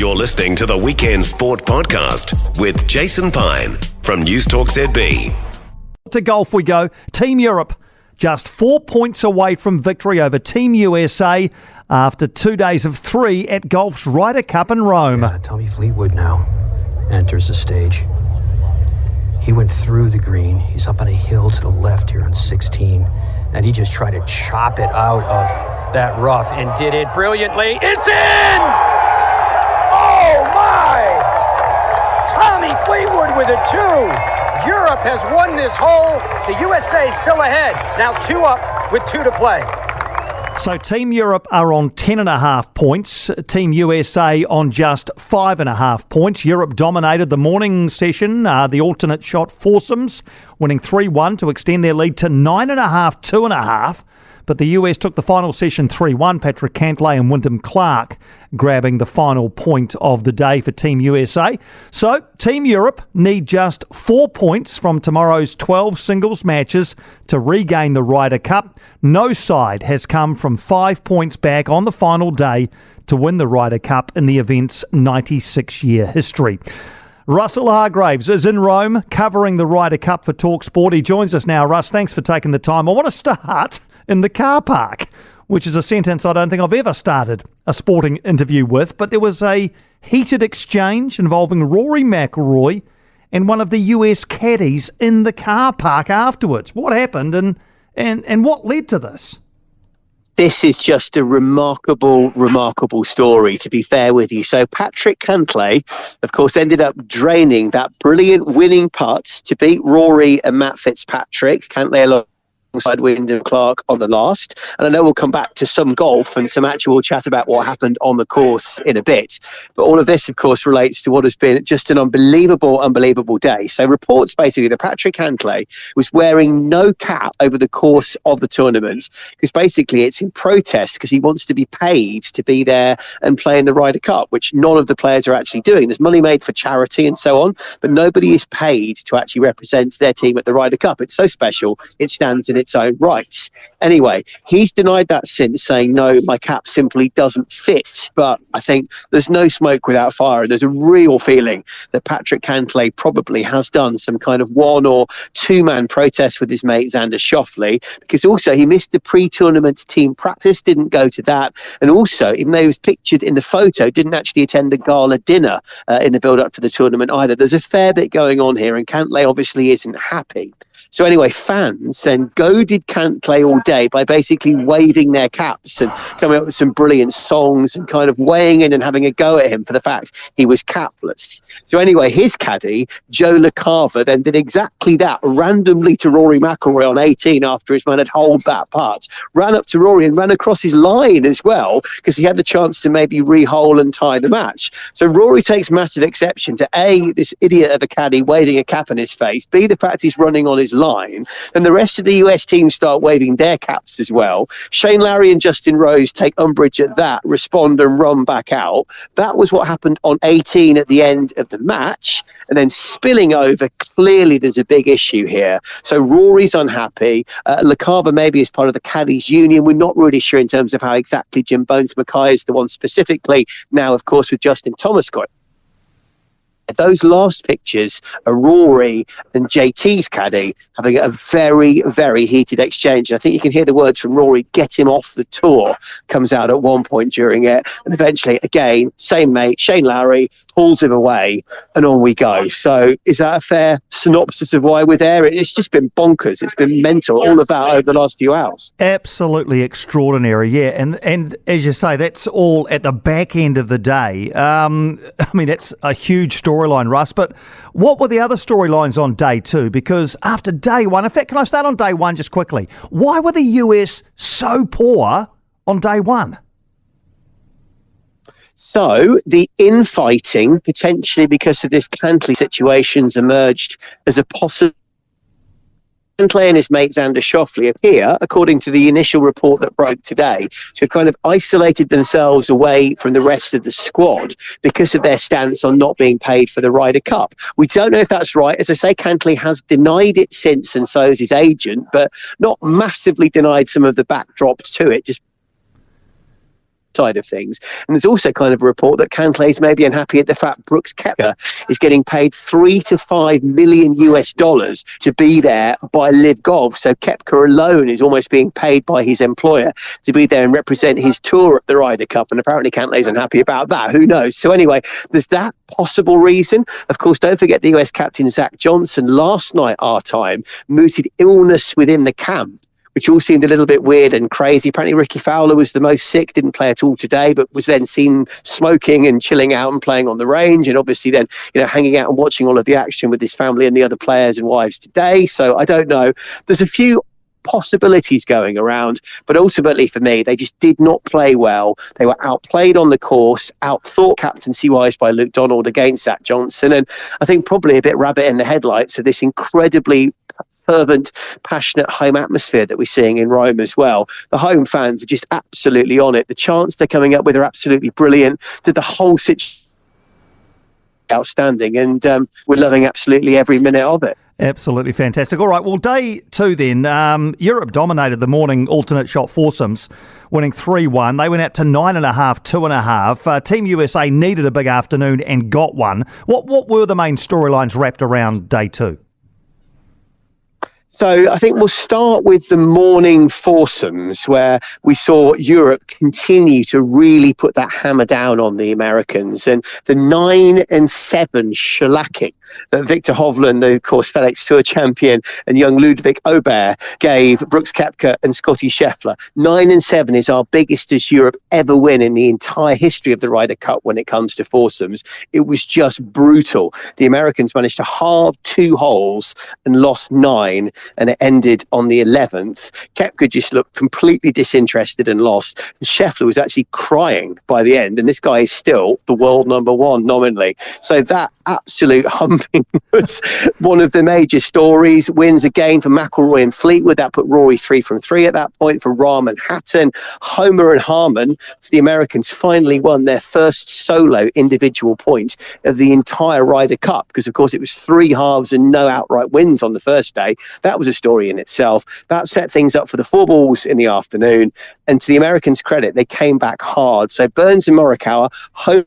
You're listening to the Weekend Sport Podcast with Jason Pine from News Talk ZB. To golf we go. Team Europe just 4 points away from victory over Team USA after 2 days of 3 at golf's Ryder Cup in Rome. Yeah, Tommy Fleetwood now enters the stage. He went through the green. He's up on a hill to the left here on 16, and he just tried to chop it out of that rough and did it brilliantly. It's in! Oh my! Tommy Fleetwood with a 2. Europe has won this hole. The USA still ahead. Now 2 up with 2 to play. So Team Europe are on 10.5 points. Team USA on just 5.5 points. Europe dominated the morning session, the alternate shot foursomes, winning 3-1 to extend their lead to 9.5, 2.5. But the US took the final session 3-1. Patrick Cantlay and Wyndham Clark grabbing the final point of the day for Team USA. So Team Europe need just 4 points from tomorrow's 12 singles matches to regain the Ryder Cup. No side has come from 5 points back on the final day to win the Ryder Cup in the event's 96-year history. Russell Hargreaves is in Rome covering the Ryder Cup for talkSPORT. He joins us now. Russ, thanks for taking the time. I want to start in the car park, which is a sentence I don't think I've ever started a sporting interview with, but there was a heated exchange involving Rory McIlroy and one of the US caddies in the car park afterwards. What happened and what led to this? This is just a remarkable story, to be fair with you. So Patrick Cantlay, of course, ended up draining that brilliant winning putt to beat Rory and Matt Fitzpatrick. Cantlay alongside Wyndham Clark on the last. And I know we'll come back to some golf and some actual chat about what happened on the course in a bit. But all of this, of course, relates to what has been just an unbelievable day. So reports basically that Patrick Cantlay was wearing no cap over the course of the tournament because basically it's in protest because he wants to be paid to be there and play in the Ryder Cup, which none of the players are actually doing. There's money made for charity and so on, but nobody is paid to actually represent their team at the Ryder Cup. It's so special, it stands in its own rights. Anyway, he's denied that since, saying, no, my cap simply doesn't fit. But I think there's no smoke without fire. And there's a real feeling that Patrick Cantlay probably has done some kind of 1 or 2 man protest with his mate Xander Schauffele, because also he missed the pre-tournament team practice, didn't go to that. And also, even though he was pictured in the photo, didn't actually attend the gala dinner in the build-up to the tournament either. There's a fair bit going on here, and Cantlay obviously isn't happy. So anyway, fans then goaded Cantlay all day by basically waving their caps and coming up with some brilliant songs and kind of weighing in and having a go at him for the fact he was capless. So anyway, his caddy, Joe LaCava, then did exactly that randomly to Rory McIlroy on 18 after his man had holed that putt. Ran up to Rory and ran across his line as well because he had the chance to maybe re-hole and tie the match. So Rory takes massive exception to A, this idiot of a caddy waving a cap in his face, B, the fact he's running on his line, and the rest of the US team start waving their caps as well. Shane Lowry and Justin Rose take umbrage at that, respond and run back out. That was what happened on 18 at the end of the match, and then spilling over, clearly there's a big issue here. So Rory's unhappy. LaCava maybe is part of the caddies union. We're not really sure in terms of how exactly Jim Bones Mackay is the one specifically, now of course with Justin Thomas got. Those last pictures are Rory and JT's caddy having a very, very heated exchange. And I think you can hear the words from Rory, "Get him off the tour," comes out at one point during it. And eventually, again, same mate, Shane Lowry, pulls him away and on we go. So is that a fair synopsis of why we're there? It's just been bonkers. It's been mental all about over the last few hours. Absolutely extraordinary, yeah. And as you say, that's all at the back end of the day. I mean, that's a huge storyline, Russ, but what were the other storylines on day 2? Because after day 1, in fact, can I start on day 1 just quickly? Why were the US so poor on day 1? So the infighting, potentially because of this Cantlay situation's emerged as a possible. Cantlay and his mate Xander Schauffele appear, according to the initial report that broke today, to have kind of isolated themselves away from the rest of the squad because of their stance on not being paid for the Ryder Cup. We don't know if that's right. As I say, Cantlay has denied it since, and so has his agent, but not massively denied some of the backdrops to it. Just side of things. And there's also kind of a report that Cantlay's maybe unhappy at the fact Brooks Koepka is getting paid $3 to $5 million to be there by Live Golf. So Koepka alone is almost being paid by his employer to be there and represent his tour at the Ryder Cup. And apparently Cantlay's unhappy about that. Who knows? So anyway, there's that possible reason. Of course, don't forget the US captain Zach Johnson last night our time mooted illness within the camp, which all seemed a little bit weird and crazy. Apparently Ricky Fowler was the most sick, didn't play at all today, but was then seen smoking and chilling out and playing on the range, and obviously then, hanging out and watching all of the action with his family and the other players and wives today. So I don't know. There's a few possibilities going around, but ultimately for me, they just did not play well. They were outplayed on the course, outthought captaincy-wise by Luke Donald against Zach Johnson, and I think probably a bit rabbit in the headlights of this incredibly fervent, passionate home atmosphere that we're seeing in Rome as well. The home fans are just absolutely on it. The chants they're coming up with are absolutely brilliant. The whole situation outstanding, and we're loving absolutely every minute of it. Absolutely fantastic. All right, well, day two then. Europe dominated the morning alternate shot foursomes, winning 3-1. They went out to 9.5, 2.5. Team USA needed a big afternoon and got one. What were the main storylines wrapped around day two? So I think we'll start with the morning foursomes, where we saw Europe continue to really put that hammer down on the Americans, and the 9-7 shellacking that Victor Hovland, the of course FedEx Tour champion, and young Ludwig Aubert gave Brooks Koepka and Scotty Scheffler. 9-7 is our biggest as Europe ever win in the entire history of the Ryder Cup when it comes to foursomes. It was just brutal. The Americans managed to halve 2 holes and lost 9. And it ended on the 11th. Koepka just looked completely disinterested and lost. And Scheffler was actually crying by the end, and this guy is still the world number one nominally. So that absolute humping was one of the major stories. Wins again for McIlroy and Fleetwood. That put Rory 3 from 3 at that point for Rahm and Hatton. Homer and Harmon, for the Americans, finally won their first solo individual point of the entire Ryder Cup, because of course it was 3 halves and no outright wins on the first day. That was a story in itself. That set things up for the 4 balls in the afternoon, and to the Americans' credit, they came back hard. So Burns and Morikawa home,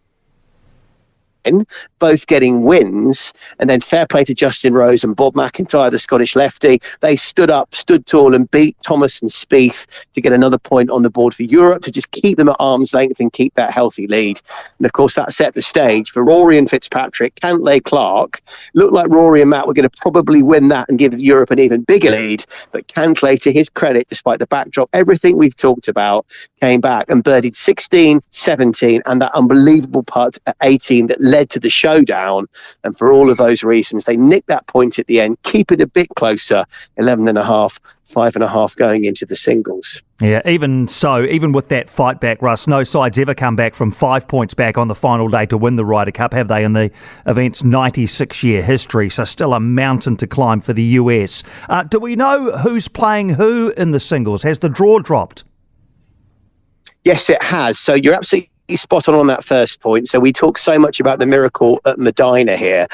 both getting wins, and then fair play to Justin Rose and Bob McIntyre, the Scottish lefty. They stood up, stood tall, and beat Thomas and Spieth to get another point on the board for Europe, to just keep them at arm's length and keep that healthy lead. And of course that set the stage for Rory and Fitzpatrick. Cantlay, Clark, looked like Rory and Matt were going to probably win that and give Europe an even bigger lead, but Cantlay, to his credit, despite the backdrop, everything we've talked about, came back and birdied 16, 17 and that unbelievable putt at 18 that led to the showdown. And for all of those reasons, they nicked that point at the end, keep it a bit closer, 11.5, 5.5 going into the singles. Yeah, even so, even with that fight back, Russ, no side's ever come back from 5 points back on the final day to win the Ryder Cup, have they, in the event's 96-year history? So still a mountain to climb for the US. Do we know who's playing who in the singles? Has the draw dropped? Yes, it has. So you're absolutely spot on that first point. So we talk so much about the miracle at Medina here,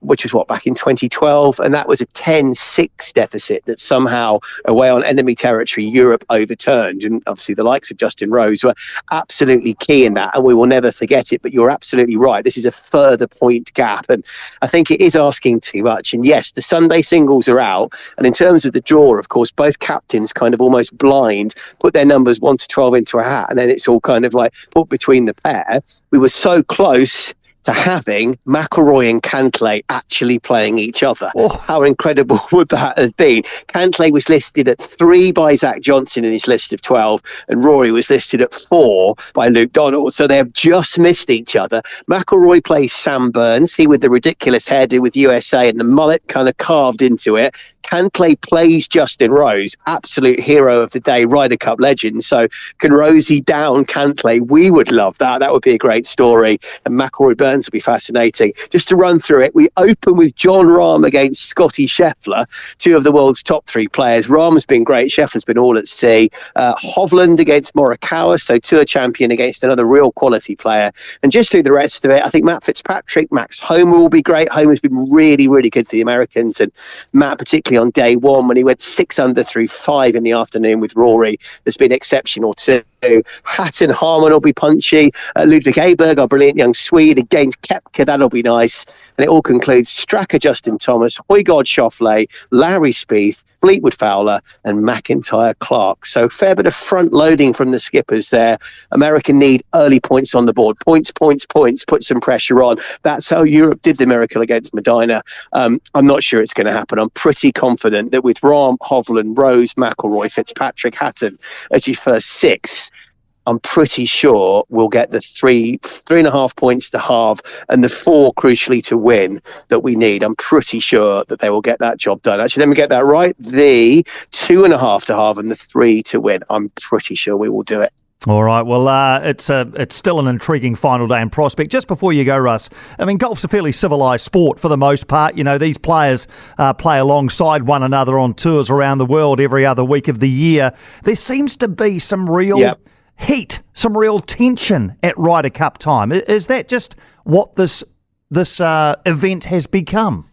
which was back in 2012, and that was a 10-6 deficit that somehow away on enemy territory Europe overturned, and obviously the likes of Justin Rose were absolutely key in that, and we will never forget it. But you're absolutely right, this is a further point gap, and I think it is asking too much. And yes, the Sunday singles are out, and in terms of the draw, of course, both captains kind of almost blind put their numbers 1 to 12 into a hat, and then it's all kind of like put between the pair. We were so close to having McIlroy and Cantlay actually playing each other. Oh. How incredible would that have been? Cantlay was listed at 3 by Zach Johnson in his list of 12, and Rory was listed at 4 by Luke Donald. So they have just missed each other. McIlroy plays Sam Burns, he with the ridiculous hairdo with USA and the mullet kind of carved into it. Cantlay plays Justin Rose, absolute hero of the day, Ryder Cup legend. So can Rosie down Cantlay? We would love that. That would be a great story. And McIlroy Burns returns will be fascinating. Just to run through it, we open with Jon Rahm against Scotty Scheffler, two of the world's top three players. Rahm's been great. Scheffler's been all at sea. Hovland against Morikawa, so tour champion against another real quality player. And just through the rest of it, I think Matt Fitzpatrick, Max Homa will be great. Homer's been really, really good for the Americans. And Matt, particularly on day one, when he went 6 under through 5 in the afternoon with Rory, has been exceptional too. Hatton Harmon will be punchy. Ludwig Aberg, our brilliant young Swede, against Koepka, that'll be nice. And it all concludes Straka Justin Thomas, Højgaard Schauffele, Larry Spieth, Fleetwood Fowler and McIntyre Clark. So fair bit of front loading from the skippers there. America need early points on the board. Points, put some pressure on. That's how Europe did the miracle against Medina. I'm not sure it's going to happen. I'm pretty confident that with Rahm, Hovland, Rose, McIlroy, Fitzpatrick, Hatton as your first 6, I'm pretty sure we'll get the 3.5 points to halve and the 4 crucially to win that we need. I'm pretty sure that they will get that job done. Actually, let me get that right. The 2.5 to halve and the 3 to win. I'm pretty sure we will do it. All right, well, it's still an intriguing final day in prospect. Just before you go, Russ, I mean, golf's a fairly civilised sport for the most part. You know, these players play alongside one another on tours around the world every other week of the year. There seems to be some real heat, some real tension at Ryder Cup time. Is that just what this event has become?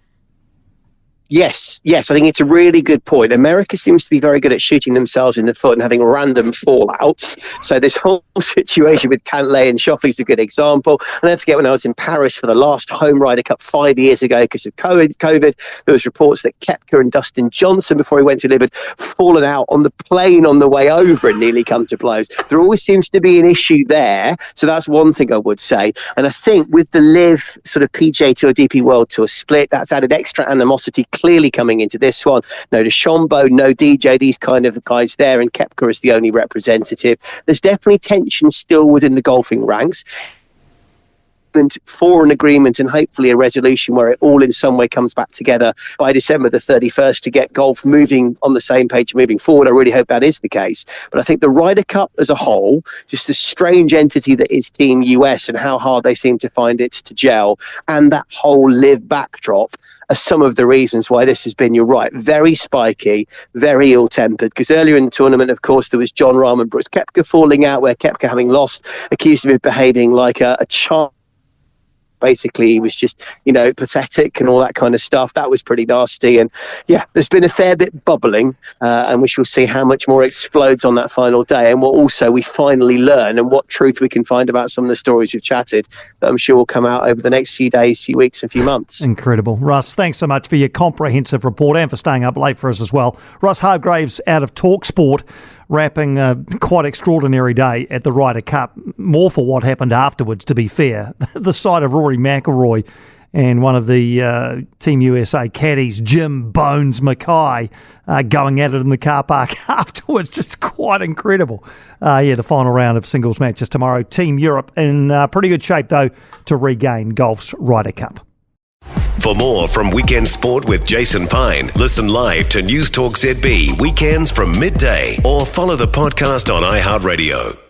Yes, I think it's a really good point. America seems to be very good at shooting themselves in the foot and having random fallouts. So this whole situation with Cantlay and Schauffele is a good example. And I forget when I was in Paris for the last home Ryder Cup 5 years ago because of COVID, there was reports that Koepka and Dustin Johnson, before he went to live, had fallen out on the plane on the way over and nearly come to blows. There always seems to be an issue there. So that's one thing I would say. And I think with the LIV sort of PGA Tour, DP World Tour split, that's added extra animosity clearly coming into this one. No DeChambeau, no DJ, these kind of guys there, and Koepka is the only representative. There's definitely tension still within the golfing ranks. For an agreement and hopefully a resolution where it all in some way comes back together by December the 31st to get golf moving on the same page moving forward. I really hope that is the case. But I think the Ryder Cup as a whole, just the strange entity that is Team US and how hard they seem to find it to gel, and that whole LIV backdrop are some of the reasons why this has been, you're right, very spiky, very ill-tempered. Because earlier in the tournament, of course, there was Jon Rahm and Brooks Koepka falling out, where Koepka, having lost, accused him of behaving like a child. Basically, he was just, pathetic and all that kind of stuff. That was pretty nasty. And yeah, there's been a fair bit bubbling, and we shall see how much more explodes on that final day and what also we finally learn and what truth we can find about some of the stories we've chatted that I'm sure will come out over the next few days, few weeks and few months. Incredible. Russ, thanks so much for your comprehensive report and for staying up late for us as well. Russ Hargreaves out of talkSPORT, wrapping a quite extraordinary day at the Ryder Cup. More for what happened afterwards, to be fair. The sight of Rory McIlroy and one of the Team USA caddies, Jim Bones Mackay, going at it in the car park afterwards. Just quite incredible. The final round of singles matches tomorrow. Team Europe in pretty good shape, though, to regain golf's Ryder Cup. For more from Weekend Sport with Jason Pine, listen live to News Talk ZB weekends from midday or follow the podcast on iHeartRadio.